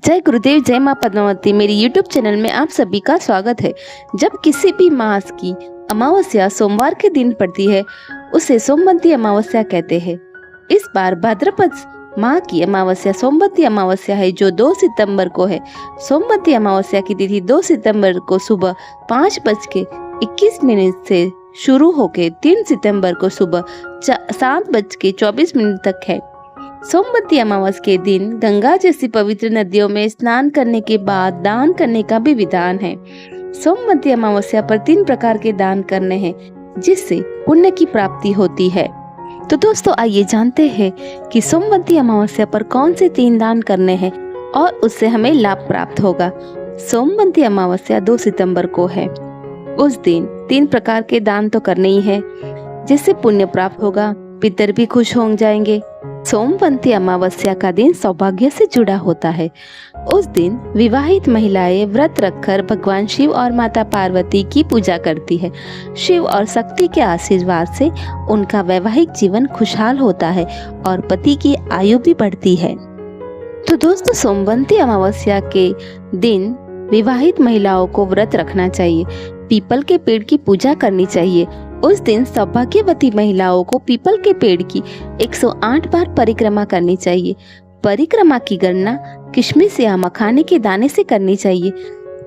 जय गुरुदेव, जय माँ पद्मावती। मेरी यूट्यूब चैनल में आप सभी का स्वागत है। जब किसी भी मास की अमावस्या सोमवार के दिन पड़ती है उसे सोमवती अमावस्या कहते हैं। इस बार भाद्रपद माह की अमावस्या सोमवती अमावस्या है जो 2 सितंबर को है। सोमवती अमावस्या की तिथि 2 सितंबर को सुबह 5:21 से शुरू होकर 3 सितंबर को सुबह 7:24 तक है। सोमवती अमावस्या के दिन गंगा जैसी पवित्र नदियों में स्नान करने के बाद दान करने का भी विधान है। सोमवती अमावस्या पर 3 प्रकार के दान करने हैं जिससे पुण्य की प्राप्ति होती है। तो दोस्तों आइए जानते हैं कि सोमवती अमावस्या पर कौन से 3 दान करने हैं और उससे हमें लाभ प्राप्त होगा। सोमवती अमावस्या 2 सितंबर को है। उस दिन 3 प्रकार के दान तो करने ही है जिससे पुण्य प्राप्त होगा, पितर भी खुश हो जाएंगे। सोमवती अमावस्या का दिन सौभाग्य से जुड़ा होता है। उस दिन विवाहित महिलाएं व्रत रखकर भगवान शिव और माता पार्वती की पूजा करती है। शिव और शक्ति के आशीर्वाद से उनका वैवाहिक जीवन खुशहाल होता है और पति की आयु भी बढ़ती है। तो दोस्तों सोमवती अमावस्या के दिन विवाहित महिलाओं को व्रत रखना चाहिए, पीपल के पेड़ की पूजा करनी चाहिए। उस दिन सौभाग्यवती महिलाओं को पीपल के पेड़ की 108 बार परिक्रमा करनी चाहिए। परिक्रमा की गणना किशमिश या मखाने के दाने से करनी चाहिए।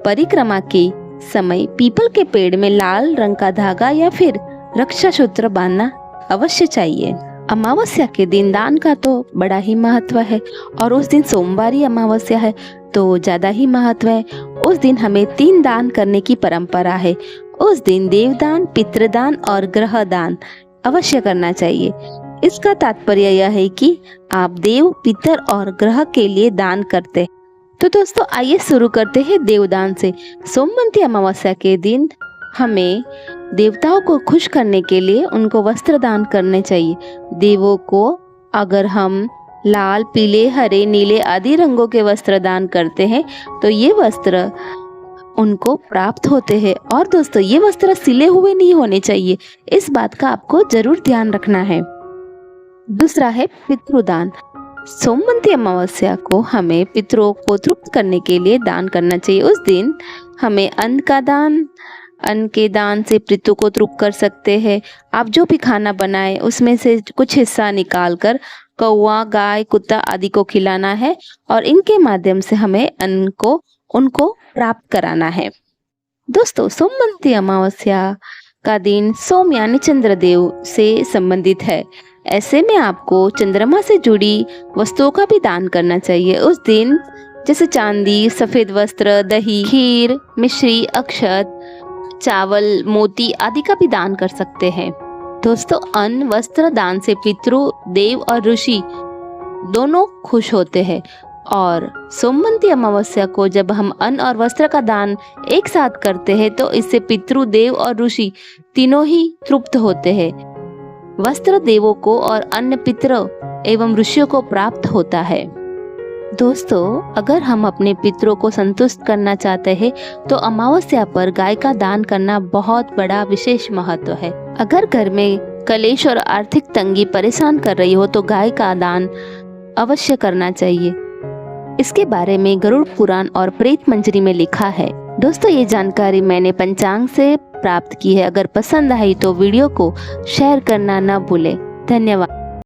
परिक्रमा के समय पीपल के पेड़ में लाल रंग का धागा या फिर रक्षा सूत्र बांधना अवश्य चाहिए। अमावस्या के दिन दान का तो बड़ा ही महत्व है और उस दिन सोमवारी अमावस्या है तो ज्यादा ही महत्व है। उस दिन हमें 3 दान करने की परंपरा है। उस दिन देवदान, पितृदान और ग्रह दान अवश्य करना चाहिए। इसका तात्पर्य यह है कि आप देव, पितर और ग्रह के लिए दान करते हैं। तो दोस्तों आइए शुरू करते हैं देवदान से। सोमवती अमावस्या के दिन हमें देवताओं को खुश करने के लिए उनको वस्त्र दान करने चाहिए। देवों को अगर हम लाल, पीले, हरे, नीले आदि रंगों के वस्त्र दान करते हैं तो ये वस्त्र उनको प्राप्त होते हैं। और दोस्तों ये वस्त्र सिले हुए नहीं होने चाहिए, इस बात का आपको जरूर ध्यान रखना है। दूसरा है पितृदान। सोमवती अमावस्या को हमें पितरों को तृप्त करने के लिए दान करना चाहिए। उस दिन हमें अन्न के दान से पितरों को तृप्त कर सकते हैं। आप जो भी खाना बनाए उसमें से कुछ हिस्सा निकाल कर कौवा, गाय, कुत्ता आदि को खिलाना है और इनके माध्यम से हमें अन्न को उनको प्राप्त कराना है। दोस्तों सोमवती अमावस्या का दिन सोम यानी चंद्रदेव से संबंधित है। ऐसे में आपको चंद्रमा से जुड़ी वस्तुओं का भी दान करना चाहिए। उस दिन जैसे चांदी, सफेद वस्त्र, दही, खीर, मिश्री, अक्षत, चावल, मोती आदि का भी दान कर सकते हैं। दोस्तों अन्न वस्त्र दान से पितृ, देव और ऋषि दोनों खुश होते हैं। और सोमवती अमावस्या को जब हम अन्न और वस्त्र का दान एक साथ करते हैं तो इससे पितृ, देव और ऋषि तीनों ही तृप्त होते हैं। वस्त्र देवों को और अन्न पितरों एवं ऋषियों को प्राप्त होता है। दोस्तों अगर हम अपने पितरों को संतुष्ट करना चाहते हैं तो अमावस्या पर गाय का दान करना बहुत बड़ा विशेष महत्व है। अगर घर में कलेश और आर्थिक तंगी परेशान कर रही हो तो गाय का दान अवश्य करना चाहिए। इसके बारे में गरुड़ पुराण और प्रेत मंजरी में लिखा है। दोस्तों ये जानकारी मैंने पंचांग से प्राप्त की है। अगर पसंद आई तो वीडियो को शेयर करना न भूलें। धन्यवाद।